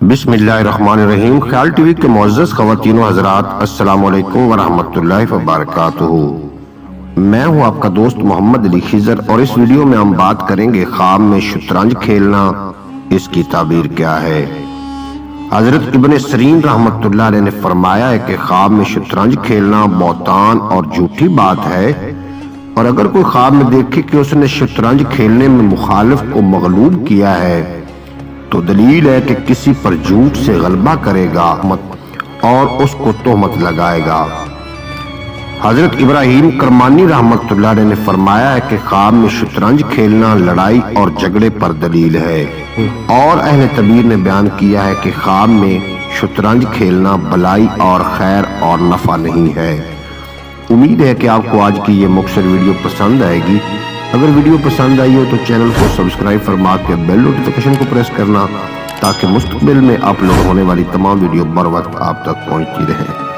بسم اللہ الرحمن الرحیم۔ خیال ٹی وی کے معزز خواتین و حضرات، السلام علیکم ورحمۃ اللہ وبرکاتہ۔ میں ہوں آپ کا دوست محمد علی خضر، اور اس ویڈیو میں ہم بات کریں گے خواب میں شطرنج کھیلنا، اس کی تعبیر کیا ہے۔ حضرت ابن سیرین رحمۃ اللہ علیہ نے فرمایا ہے کہ خواب میں شطرنج کھیلنا بہتان اور جھوٹی بات ہے، اور اگر کوئی خواب میں دیکھے کہ اس نے شطرنج کھیلنے میں مخالف کو مغلوب کیا ہے تو دلیل ہے کہ کسی پر جھوٹ سے غلبہ کرے گا اور اس کو تہمت لگائے گا۔ حضرت ابراہیم کرمانی رحمۃ اللہ علیہ نے فرمایا ہے کہ خواب میں شطرنج کھیلنا لڑائی اور جھگڑے پر دلیل ہے، اور اہل تعبیر نے بیان کیا ہے کہ خواب میں شطرنج کھیلنا بلائی اور خیر اور نفع نہیں ہے۔ امید ہے کہ آپ کو آج کی یہ مختصر ویڈیو پسند آئے گی۔ اگر ویڈیو پسند آئی ہو تو چینل کو سبسکرائب فرما کے بیل نوٹیفیکیشن کو پریس کرنا، تاکہ مستقبل میں اپلوڈ ہونے والی تمام ویڈیو بر وقت آپ تک پہنچتی رہیں۔